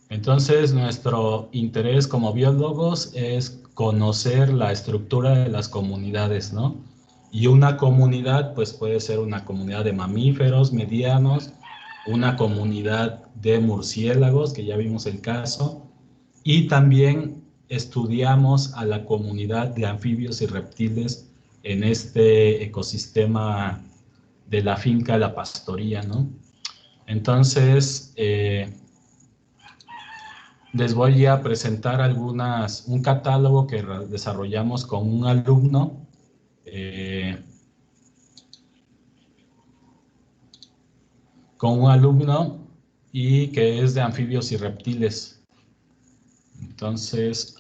Entonces, nuestro interés como biólogos es conocer la estructura de las comunidades, ¿no? Y una comunidad, pues puede ser una comunidad de mamíferos medianos, una comunidad de murciélagos, que ya vimos el caso, y también estudiamos a la comunidad de anfibios y reptiles en este ecosistema de la finca La Pastoría, ¿no? Entonces, les voy a presentar un catálogo que desarrollamos con un alumno, y que es de anfibios y reptiles. Entonces,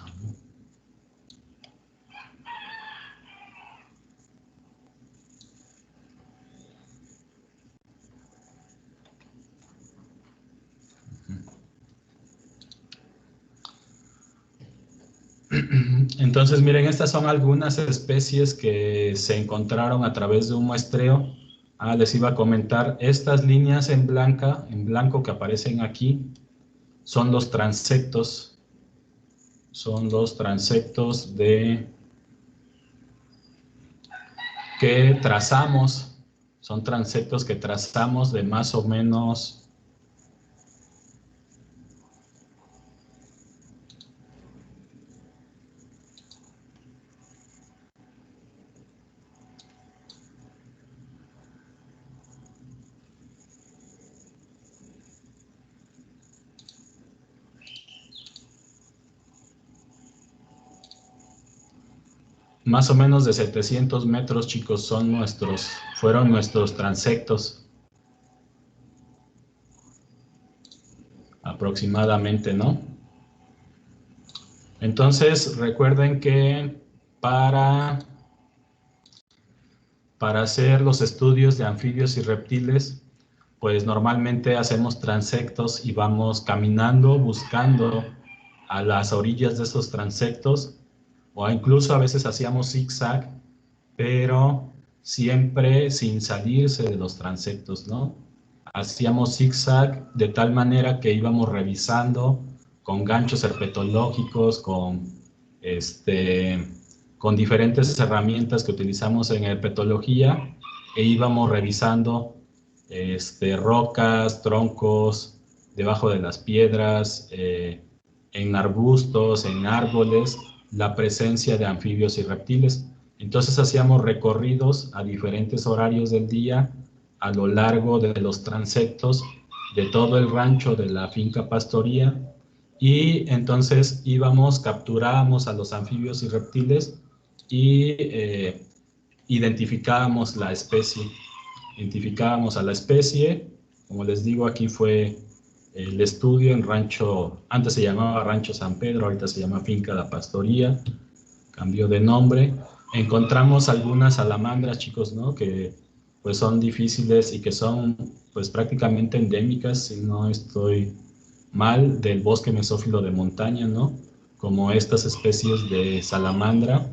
miren, estas son algunas especies que se encontraron a través de un muestreo Les iba a comentar, estas líneas en blanco que aparecen aquí, son los transectos. Son los transectos que trazamos. Son transectos que trazamos de más o menos de 700 metros, chicos, fueron nuestros transectos. Aproximadamente, ¿no? Entonces, recuerden que para hacer los estudios de anfibios y reptiles, pues normalmente hacemos transectos y vamos caminando, buscando a las orillas de esos transectos, o incluso a veces hacíamos zigzag, pero siempre sin salirse de los transectos, ¿no? Hacíamos zigzag de tal manera que íbamos revisando con ganchos herpetológicos, con diferentes herramientas que utilizamos en herpetología, e íbamos revisando rocas, troncos, debajo de las piedras, en arbustos, en árboles, la presencia de anfibios y reptiles. Entonces hacíamos recorridos a diferentes horarios del día a lo largo de los transectos de todo el rancho de la finca Pastoría, y entonces capturábamos a los anfibios y reptiles y identificábamos la especie. Identificábamos a la especie, como les digo, aquí fue el estudio en rancho, antes se llamaba Rancho San Pedro, ahorita se llama Finca La Pastoría, cambió de nombre. Encontramos algunas salamandras, chicos, ¿no? Que pues son difíciles y que son pues prácticamente endémicas, si no estoy mal, del bosque mesófilo de montaña, ¿no? Como estas especies de salamandra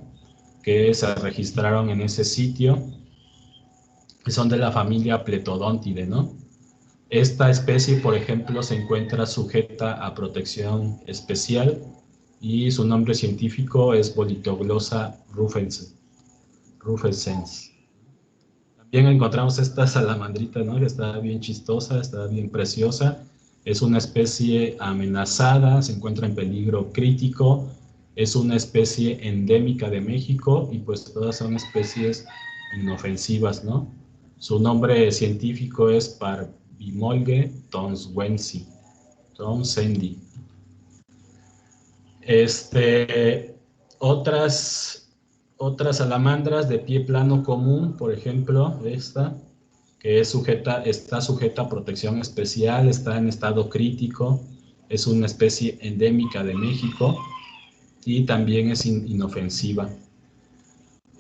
que se registraron en ese sitio, que son de la familia Pletodontidae, ¿no? Esta especie, por ejemplo, se encuentra sujeta a protección especial y su nombre científico es Bolitoglossa rufescens. También encontramos esta salamandrita, ¿no? Que está bien chistosa, está bien preciosa. Es una especie amenazada, se encuentra en peligro crítico. Es una especie endémica de México y pues todas son especies inofensivas, ¿no? Su nombre científico es Parvimolge townsendii. Otras salamandras de pie plano común, por ejemplo, esta, que está sujeta a protección especial, está en estado crítico, es una especie endémica de México y también es inofensiva.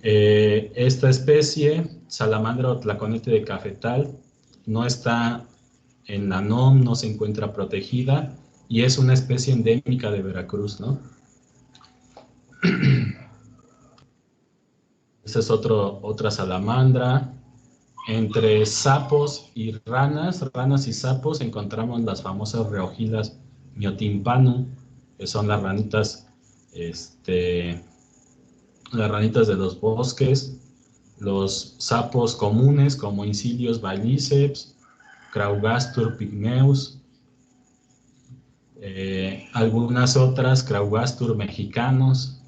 Esta especie, Salamandra otlaconete de cafetal, no está en la NOM, no se encuentra protegida y es una especie endémica de Veracruz, ¿no? Esta es otra salamandra. Entre sapos y ranas y sapos, encontramos las famosas Rheogylas myotympano, que son las ranitas de los bosques. Los sapos comunes como Incilius baliceps, Craugastur pygmeus, algunas otras Craugastur mexicanos,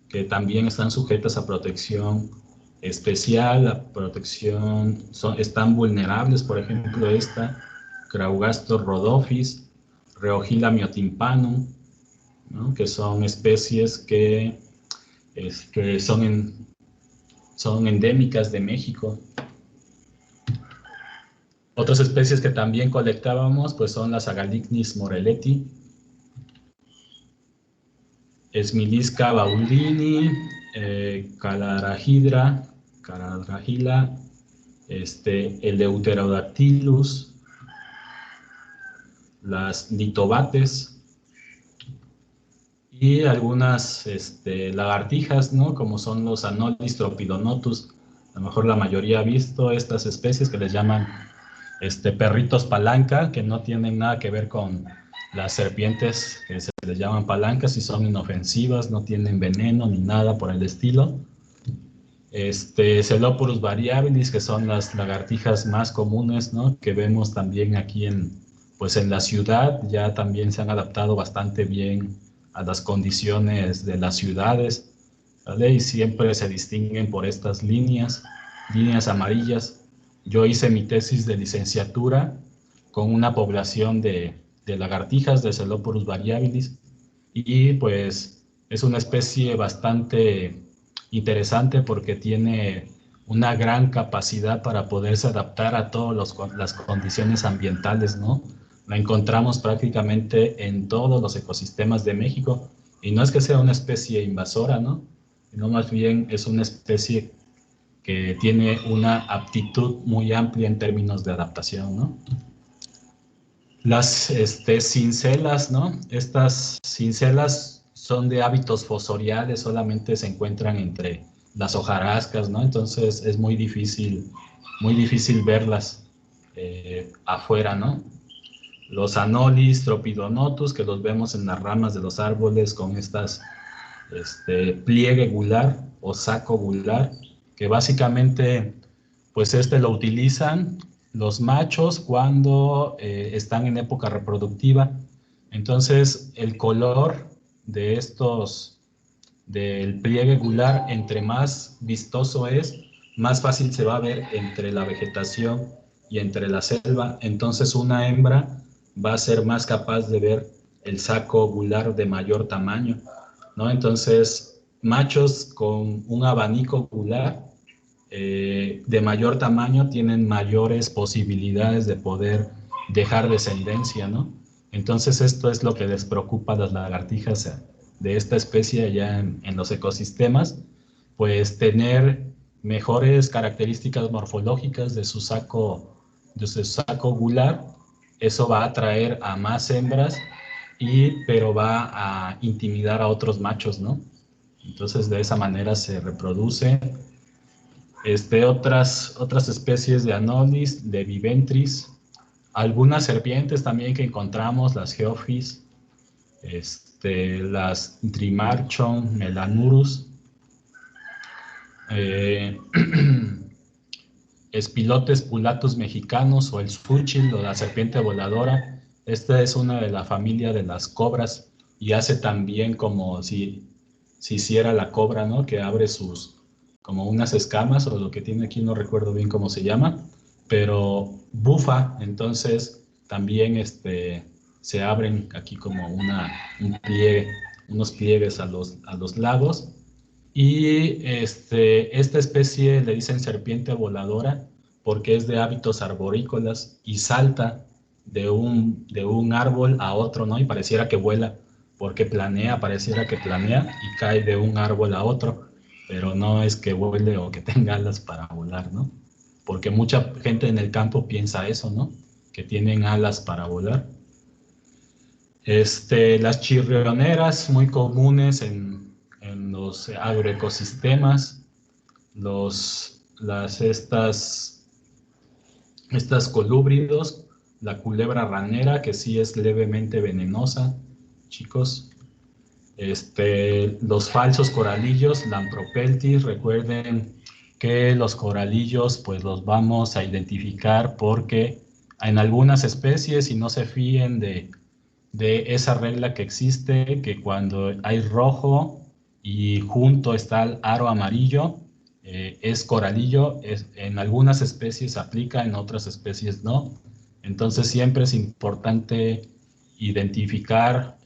que también están sujetas a protección especial, están vulnerables, por ejemplo esta, Craugastur rhodophyes, Rheogyla myotympano, ¿no? Que son especies que son endémicas de México. Otras especies que también colectábamos pues son las Agalicnis moreleti, Esmilisca baulini, Calaragila, Eleuterodactylus, las litobates y algunas lagartijas, ¿no? Como son los Anolis tropidonotus, A lo mejor la mayoría ha visto estas especies que les llaman perritos palanca, que no tienen nada que ver con las serpientes que se les llaman palancas y son inofensivas, no tienen veneno ni nada por el estilo. Celoporus variabilis, que son las lagartijas más comunes, ¿no? Que vemos también aquí pues en la ciudad, ya también se han adaptado bastante bien a las condiciones de las ciudades, ¿vale? Y siempre se distinguen por estas líneas amarillas. Yo hice mi tesis de licenciatura con una población de lagartijas de Celoporus variabilis y pues es una especie bastante interesante porque tiene una gran capacidad para poderse adaptar a todas las condiciones ambientales, ¿no? La encontramos prácticamente en todos los ecosistemas de México y no es que sea una especie invasora, ¿no? Sino más bien es una especie que tiene una aptitud muy amplia en términos de adaptación, ¿no? Las cincelas, ¿no? Estas cincelas son de hábitos fosoriales, solamente se encuentran entre las hojarascas, ¿no? Entonces es muy difícil verlas afuera, ¿no? Los anolis, tropidonotus, que los vemos en las ramas de los árboles con estas pliegue gular o saco gular, que básicamente pues lo utilizan los machos cuando están en época reproductiva. Entonces el color de del pliegue gular, entre más vistoso es, más fácil se va a ver entre la vegetación y entre la selva. Entonces una hembra va a ser más capaz de ver el saco gular de mayor tamaño, ¿no? Entonces machos con un abanico gular de mayor tamaño tienen mayores posibilidades de poder dejar descendencia, ¿no? Entonces esto es lo que les preocupa a las lagartijas de esta especie allá en los ecosistemas, pues tener mejores características morfológicas de su saco gular. Eso va a atraer a más hembras, pero va a intimidar a otros machos, ¿no? Entonces de esa manera se reproduce. Otras especies de Anolis, de Viventris, algunas serpientes también que encontramos, las Geophis, las Trimarchon, Melanurus, Espilotes pulatus mexicanos o el Zúchil o la serpiente voladora. Esta es una de la familia de las cobras y hace también como si hiciera la cobra, ¿no? Que abre como unas escamas, o lo que tiene aquí no recuerdo bien cómo se llama, pero bufa. Entonces también se abren aquí como un pliegue, unos pliegues a los lados. Y esta especie le dicen serpiente voladora porque es de hábitos arborícolas y salta de un árbol a otro, ¿no? Y pareciera que vuela, porque pareciera que planea y cae de un árbol a otro, pero no es que vuele o que tenga alas para volar, ¿no? Porque mucha gente en el campo piensa eso, ¿no? Que tienen alas para volar. Las chirrioneras, muy comunes en los agroecosistemas, estas colúbridos, la culebra ranera, que sí es levemente venenosa, chicos. Los falsos coralillos, Lampropeltis. Recuerden que los coralillos pues los vamos a identificar porque en algunas especies, y no se fíen de esa regla que existe, que cuando hay rojo y junto está el aro amarillo, es coralillo. En algunas especies aplica, en otras especies no. Entonces siempre es importante identificar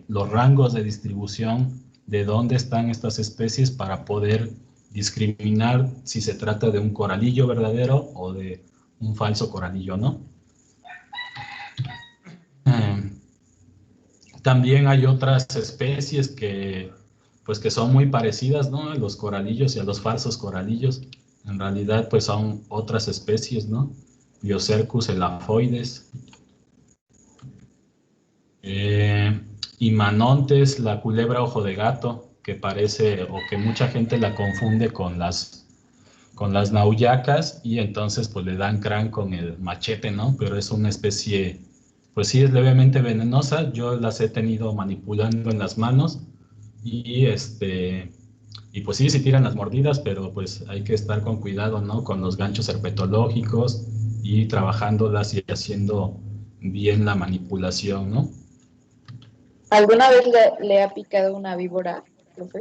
los rangos de distribución de dónde están estas especies para poder discriminar si se trata de un coralillo verdadero o de un falso coralillo, ¿no? También hay otras especies que son muy parecidas, ¿no? A los coralillos y a los falsos coralillos. En realidad, pues son otras especies, ¿no? Biocercus elafoides. Y Manontes, la culebra ojo de gato, que parece, o que mucha gente la confunde con las con las nauyacas y entonces pues le dan crán con el machete, ¿no? Pero es una especie, pues sí es levemente venenosa. Yo las he tenido manipulando en las manos y y pues sí tiran las mordidas, pero pues hay que estar con cuidado, ¿no? Con los ganchos herpetológicos y trabajándolas y haciendo bien la manipulación, ¿no? ¿Alguna vez le ha picado una víbora, profe?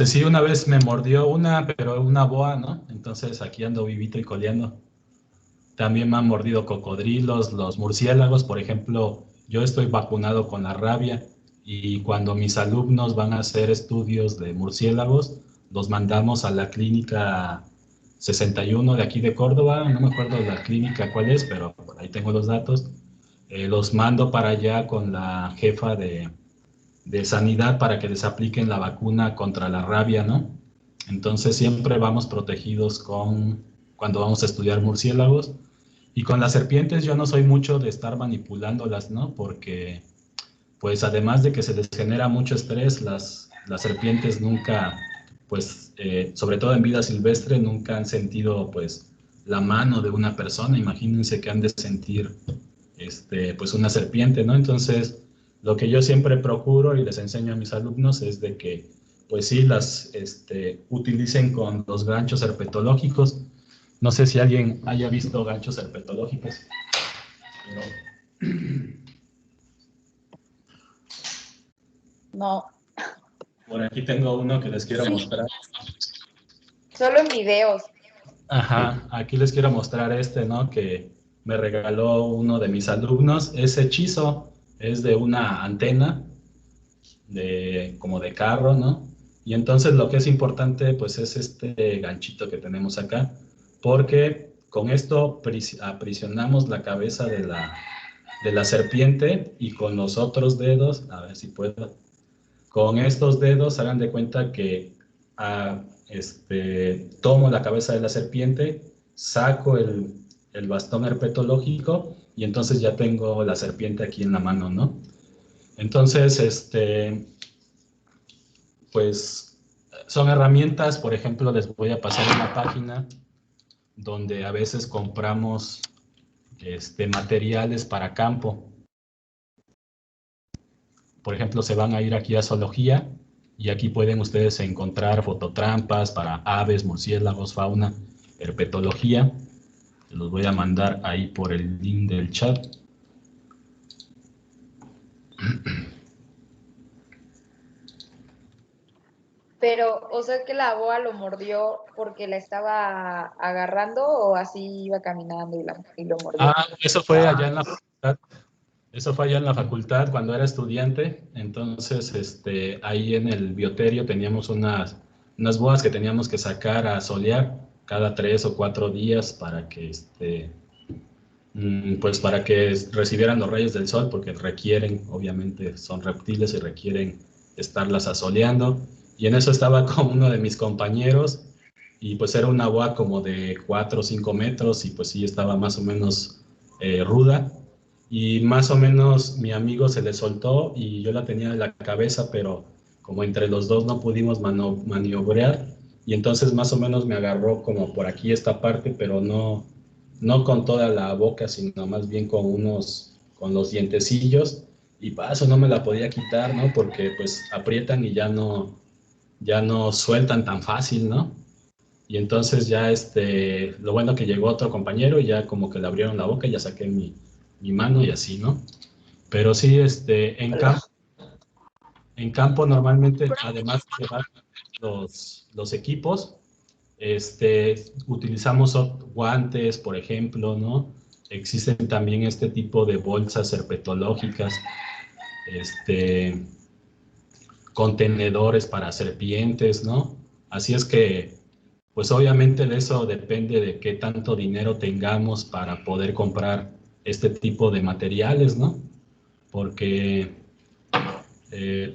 Sí, una vez me mordió una, pero una boa, ¿no? Entonces aquí ando vivito y coleando. También me han mordido cocodrilos, los murciélagos, por ejemplo, yo estoy vacunado con la rabia y cuando mis alumnos van a hacer estudios de murciélagos, los mandamos a la clínica 61 de aquí de Córdoba, no me acuerdo la clínica cuál es, pero por ahí tengo los datos. Los mando para allá con la jefa de sanidad para que les apliquen la vacuna contra la rabia, ¿no? Entonces siempre vamos protegidos cuando vamos a estudiar murciélagos. Y con las serpientes yo no soy mucho de estar manipulándolas, ¿no? Porque, pues además de que se les genera mucho estrés, las serpientes nunca, pues, sobre todo en vida silvestre, nunca han sentido, pues, la mano de una persona. Imagínense que han de sentir, pues, una serpiente, ¿no? Entonces, lo que yo siempre procuro y les enseño a mis alumnos es de que, pues sí, las utilicen con los ganchos herpetológicos. No sé si alguien haya visto ganchos herpetológicos. Pero... No. Por aquí tengo uno que les quiero mostrar. Solo en videos. Ajá, aquí les quiero mostrar ¿no? Que me regaló uno de mis alumnos. Ese hechizo es de una antena, como de carro, ¿no? Y entonces lo que es importante, pues es este ganchito que tenemos acá, porque con esto aprisionamos la cabeza de la serpiente y con los otros dedos, a ver si puedo, con estos dedos hagan de cuenta que tomo la cabeza de la serpiente, saco el bastón herpetológico y entonces ya tengo la serpiente aquí en la mano, ¿no? Entonces, pues son herramientas, por ejemplo, les voy a pasar una página donde a veces compramos materiales para campo. Por ejemplo, se van a ir aquí a zoología y aquí pueden ustedes encontrar fototrampas para aves, murciélagos, fauna, herpetología. Se los voy a mandar ahí por el link del chat. Pero, o sea que la boa lo mordió porque la estaba agarrando o así iba caminando y lo mordió. Eso fue allá en la facultad. Eso fue allá en la facultad cuando era estudiante. Entonces, ahí en el bioterio teníamos unas boas que teníamos que sacar a solear cada 3 o 4 días para que, pues para que recibieran los rayos del sol, porque requieren, obviamente son reptiles y requieren estarlas asoleando. Y en eso estaba con uno de mis compañeros y pues era una boa como de 4 o 5 metros y pues sí estaba más o menos ruda. Y más o menos mi amigo se le soltó y yo la tenía en la cabeza, pero como entre los dos no pudimos maniobrar y entonces más o menos me agarró como por aquí esta parte, pero no con toda la boca, sino más bien con los dientecillos y paso no me la podía quitar, ¿no? Porque pues aprietan y ya no sueltan tan fácil, ¿no? Y entonces ya lo bueno que llegó otro compañero y ya como que le abrieron la boca y ya saqué mi mano y así, ¿no? Pero sí, en campo normalmente, además de llevar los equipos, utilizamos guantes, por ejemplo, ¿no? Existen también este tipo de bolsas herpetológicas, contenedores para serpientes, ¿no? Así es que, pues obviamente de eso depende de qué tanto dinero tengamos para poder comprar este tipo de materiales, ¿no? Porque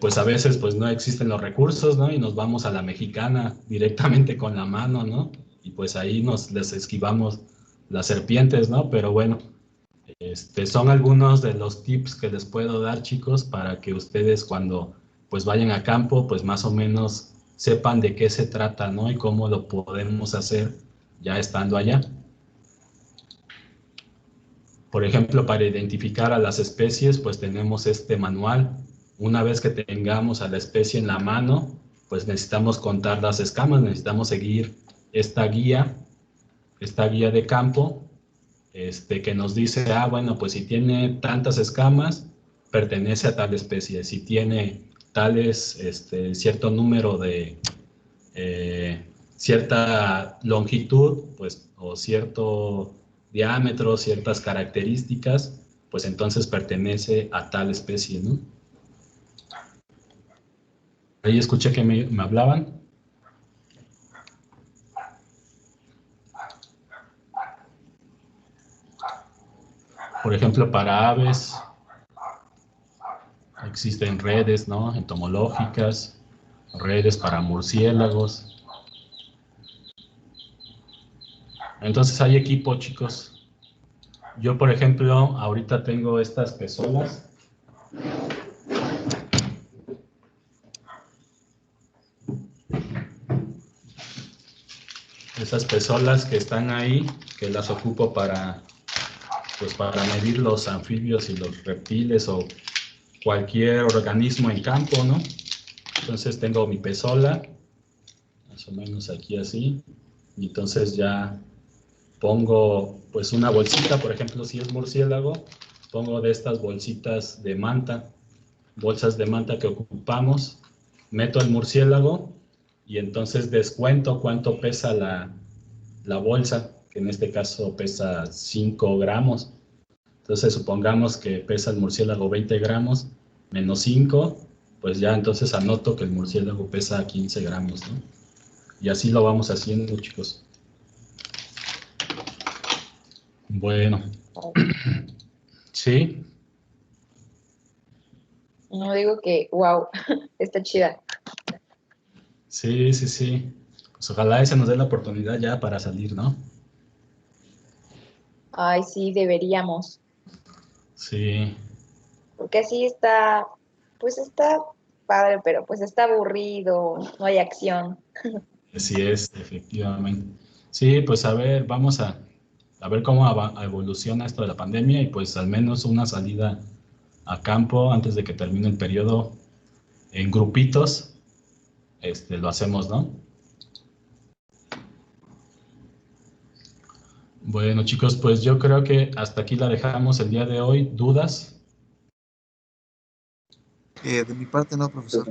pues a veces pues no existen los recursos, ¿no? Y nos vamos a la mexicana directamente con la mano, ¿no? Y pues ahí les esquivamos las serpientes, ¿no? Pero bueno, son algunos de los tips que les puedo dar, chicos, para que ustedes cuando pues vayan a campo, pues más o menos sepan de qué se trata, ¿no? Y cómo lo podemos hacer ya estando allá. Por ejemplo, para identificar a las especies, pues tenemos este manual. Una vez que tengamos a la especie en la mano, pues necesitamos contar las escamas, necesitamos seguir esta guía de campo, que nos dice, bueno, pues si tiene tantas escamas, pertenece a tal especie. Si tiene tales, cierto número de, cierta longitud, pues, o cierto diámetro, ciertas características, pues entonces pertenece a tal especie, ¿no? Ahí escuché que me hablaban. Por ejemplo, para aves existen redes, ¿no? Entomológicas, redes para murciélagos. Entonces hay equipo, chicos. Yo, por ejemplo, ahorita tengo estas pezolas. Esas pezolas que están ahí, que las ocupo para, pues, para medir los anfibios y los reptiles o cualquier organismo en campo, ¿no? Entonces tengo mi pezola, más o menos aquí así, y entonces ya pongo pues una bolsita, por ejemplo, si es murciélago, pongo de estas bolsitas de manta, bolsas de manta que ocupamos, meto al murciélago y entonces descuento cuánto pesa la bolsa, que en este caso pesa 5 gramos. Entonces supongamos que pesa el murciélago 20 gramos, menos 5, pues ya entonces anoto que el murciélago pesa 15 gramos, ¿no? Y así lo vamos haciendo, chicos. Bueno, ¿sí? No digo que, wow, está chida. Sí, sí, sí. Pues ojalá se nos dé la oportunidad ya para salir, ¿no? Ay, sí, deberíamos. Sí, Porque así está, pues está padre, pero pues está aburrido, no hay acción. así es, efectivamente. Sí, pues a ver, vamos a ver cómo evoluciona esto de la pandemia y pues al menos una salida a campo antes de que termine el periodo en grupitos, lo hacemos, ¿no? Bueno, chicos, pues yo creo que hasta aquí la dejamos el día de hoy. ¿Dudas? De mi parte no, profesor.